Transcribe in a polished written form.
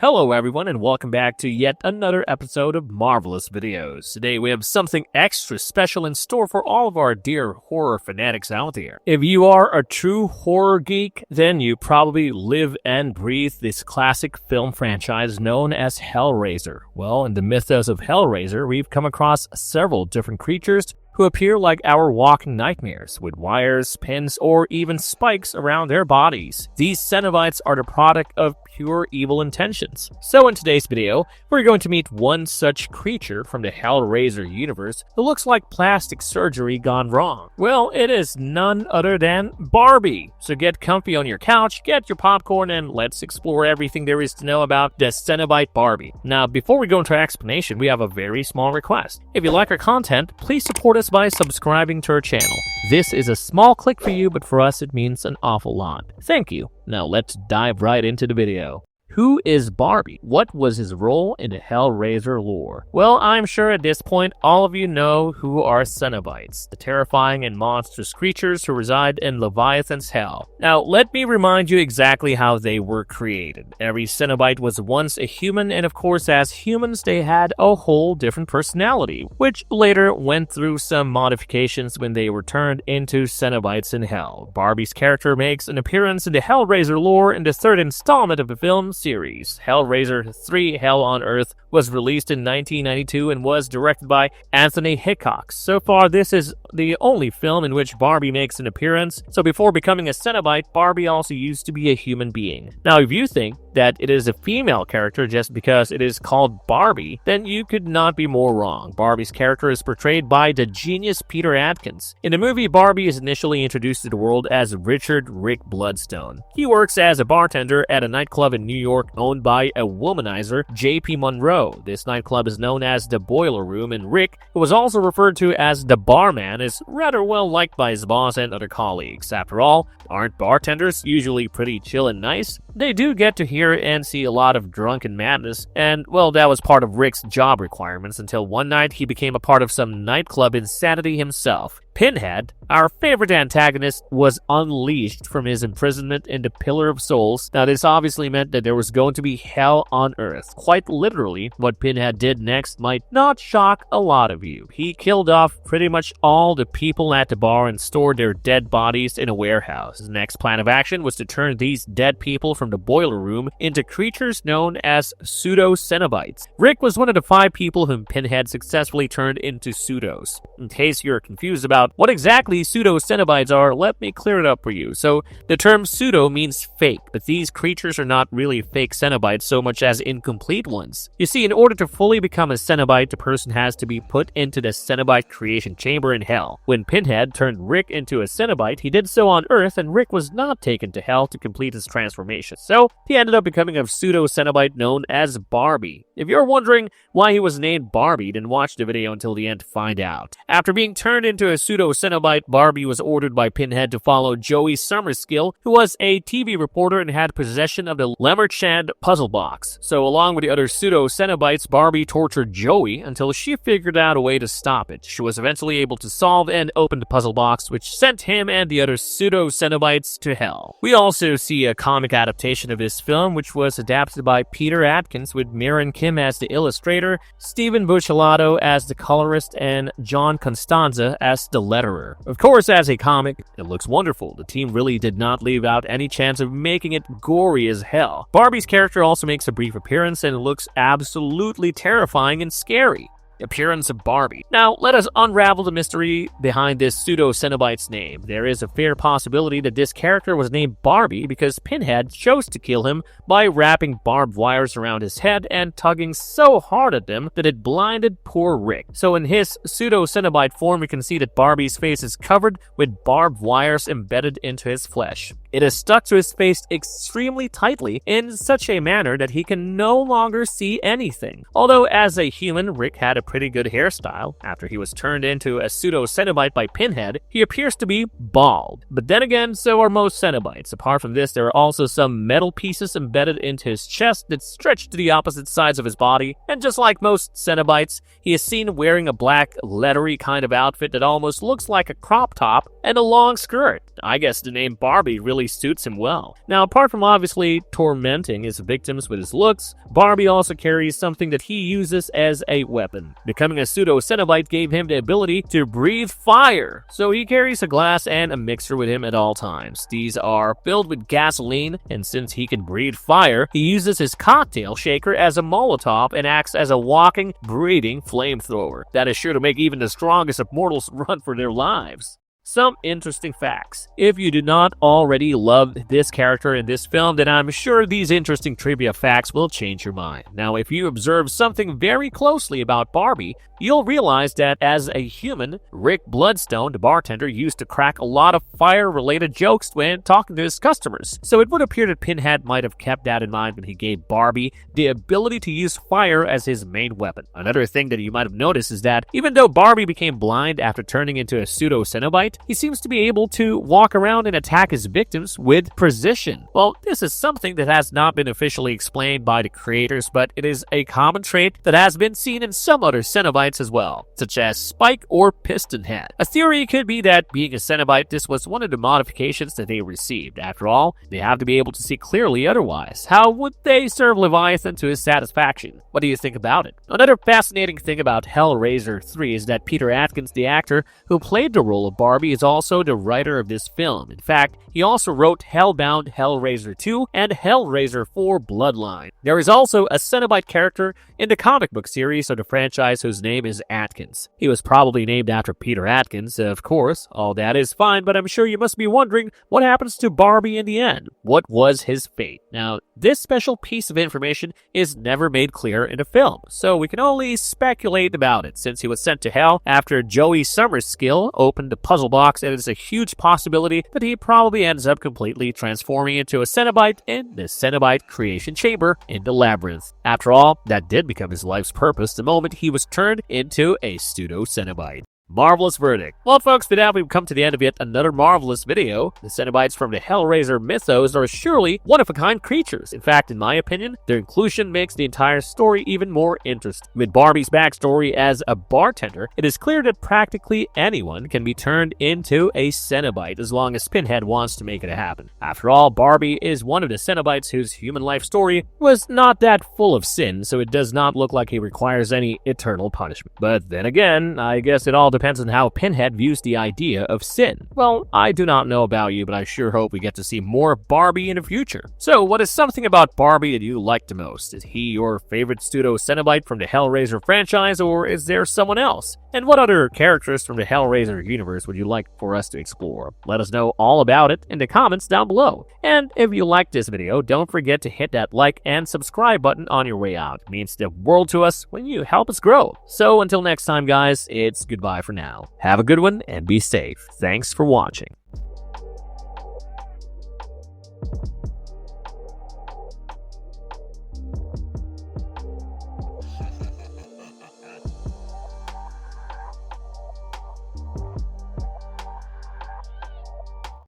Hello everyone and welcome back to yet another episode of Marvelous Videos. Today we have something extra special in store for all of our dear horror fanatics out there. If you are a true horror geek, then you probably live and breathe this classic film franchise known as Hellraiser. Well, in the mythos of Hellraiser, we've come across several different creatures who appear like our walking nightmares, with wires, pins, or even spikes around their bodies. These Cenobites are the product of pure evil intentions. So in today's video, we're going to meet one such creature from the Hellraiser universe who looks like plastic surgery gone wrong. Well, it is none other than Barbie. So get comfy on your couch, get your popcorn, and let's explore everything there is to know about the Cenobite Barbie. Now, before we go into our explanation, we have a very small request. If you like our content, please support us by subscribing to our channel. This is a small click for you, but for us it means an awful lot. Thank you. Now let's dive right into the video. Who is Barbie? What was his role in the Hellraiser lore? Well, I'm sure at this point all of you know who are Cenobites, the terrifying and monstrous creatures who reside in Leviathan's hell. Now, let me remind you exactly how they were created. Every Cenobite was once a human, and of course as humans they had a whole different personality, which later went through some modifications when they were turned into Cenobites in hell. Barbie's character makes an appearance in the Hellraiser lore in the third installment of the film series. Hellraiser III: Hell on Earth was released in 1992 and was directed by Anthony Hickox. So far, this is the only film in which Barbie makes an appearance. So before becoming a Cenobite, Barbie also used to be a human being. Now, if you think that it is a female character just because it is called Barbie, then you could not be more wrong. Barbie's character is portrayed by the genius Peter Atkins. In the movie, Barbie is initially introduced to the world as Richard Rick Bloodstone. He works as a bartender at a nightclub in New York owned by a womanizer, J.P. Monroe. This nightclub is known as the Boiler Room, and Rick, who was also referred to as the Barman, is rather well liked by his boss and other colleagues. After all, aren't bartenders usually pretty chill and nice? They do get to hear and see a lot of drunken madness, and well, that was part of Rick's job requirements until one night he became a part of some nightclub insanity himself. Pinhead, our favorite antagonist, was unleashed from his imprisonment in the Pillar of Souls. Now, this obviously meant that there was going to be hell on Earth. Quite literally, what Pinhead did next might not shock a lot of you. He killed off pretty much all the people at the bar and stored their dead bodies in a warehouse. His next plan of action was to turn these dead people from the Boiler Room into creatures known as pseudo-Cenobites. Rick was one of the 5 people whom Pinhead successfully turned into pseudos. In case you're confused about what exactly pseudo-Cenobites are, let me clear it up for you. So, the term pseudo means fake, but these creatures are not really fake Cenobites so much as incomplete ones. You see, in order to fully become a Cenobite, the person has to be put into the Cenobite creation chamber in hell. When Pinhead turned Rick into a Cenobite, he did so on Earth, and Rick was not taken to hell to complete his transformation. So, he ended up becoming a pseudo-Cenobite known as Barbie. If you're wondering why he was named Barbie, then watch the video until the end to find out. After being turned into a pseudo-Cenobite, Barbie was ordered by Pinhead to follow Joey Summerskill, who was a TV reporter and had possession of the Lemerchand puzzle box. So along with the other pseudo-Cenobites, Barbie tortured Joey until she figured out a way to stop it. She was eventually able to solve and open the puzzle box, which sent him and the other pseudo-Cenobites to hell. We also see a comic adaptation of this film, which was adapted by Peter Atkins, with Mirren Kim as the illustrator, Stephen Buccellato as the colorist, and John Constanza as the letterer. Of course, as a comic, it looks wonderful. The team really did not leave out any chance of making it gory as hell. Barbie's character also makes a brief appearance and looks absolutely terrifying and scary. Appearance of Barbie. Now, let us unravel the mystery behind this pseudo-Cenobite's name. There is a fair possibility that this character was named Barbie because Pinhead chose to kill him by wrapping barbed wires around his head and tugging so hard at them that it blinded poor Rick. So in his pseudo-Cenobite form, we can see that Barbie's face is covered with barbed wires embedded into his flesh. It is stuck to his face extremely tightly in such a manner that he can no longer see anything. Although as a human, Rick had a pretty good hairstyle. After he was turned into a pseudo-Cenobite by Pinhead, he appears to be bald. But then again, so are most Cenobites. Apart from this, there are also some metal pieces embedded into his chest that stretch to the opposite sides of his body, and just like most Cenobites, he is seen wearing a black, leathery kind of outfit that almost looks like a crop top and a long skirt. I guess the name Barbie really suits him well. Now, apart from obviously tormenting his victims with his looks, Barbie also carries something that he uses as a weapon. Becoming a pseudo-Cenobite gave him the ability to breathe fire, so he carries a glass and a mixer with him at all times. These are filled with gasoline, and since he can breathe fire, he uses his cocktail shaker as a Molotov and acts as a walking, breathing flamethrower. That is sure to make even the strongest of mortals run for their lives. Some interesting facts. If you do not already love this character in this film, then I'm sure these interesting trivia facts will change your mind. Now, if you observe something very closely about Barbie, you'll realize that as a human, Rick Bloodstone, the bartender, used to crack a lot of fire-related jokes when talking to his customers. So it would appear that Pinhead might have kept that in mind when he gave Barbie the ability to use fire as his main weapon. Another thing that you might have noticed is that even though Barbie became blind after turning into a pseudo-Cenobite, he seems to be able to walk around and attack his victims with precision. Well, this is something that has not been officially explained by the creators, but it is a common trait that has been seen in some other Cenobites as well, such as Spike or Pistonhead. A theory could be that being a Cenobite, this was one of the modifications that they received. After all, they have to be able to see clearly otherwise. How would they serve Leviathan to his satisfaction? What do you think about it? Another fascinating thing about Hellraiser 3 is that Peter Atkins, the actor who played the role of Barbie, is also the writer of this film. In fact, he also wrote Hellbound, Hellraiser 2, and Hellraiser 4 Bloodline. There is also a Cenobite character in the comic book series of the franchise whose name is Atkins. He was probably named after Peter Atkins, of course. All that is fine, but I'm sure you must be wondering what happens to Barbie in the end. What was his fate? Now, this special piece of information is never made clear in the film, so we can only speculate about it. Since he was sent to hell after Joey Summers' skill opened the puzzle box, it is a huge possibility that he probably ends up completely transforming into a Cenobite in the Cenobite creation chamber in the labyrinth. After all, that did become his life's purpose the moment he was turned into a pseudo-Cenobite. Marvelous verdict. Well, folks, with that, we've come to the end of yet another marvelous video. The Cenobites from the Hellraiser mythos are surely one-of-a-kind creatures. In fact, in my opinion, their inclusion makes the entire story even more interesting. With Barbie's backstory as a bartender, it is clear that practically anyone can be turned into a Cenobite as long as Pinhead wants to make it happen. After all, Barbie is one of the Cenobites whose human life story was not that full of sin, so it does not look like he requires any eternal punishment. But then again, I guess it all depends on how Pinhead views the idea of sin. Well, I do not know about you, but I sure hope we get to see more of Barbie in the future. So, what is something about Barbie that you like the most? Is he your favorite pseudo-Cenobite from the Hellraiser franchise, or is there someone else? And what other characters from the Hellraiser universe would you like for us to explore? Let us know all about it in the comments down below. And if you liked this video, don't forget to hit that like and subscribe button on your way out. It means the world to us when you help us grow. So until next time, guys, it's goodbye for now. Have a good one and be safe. Thanks for watching.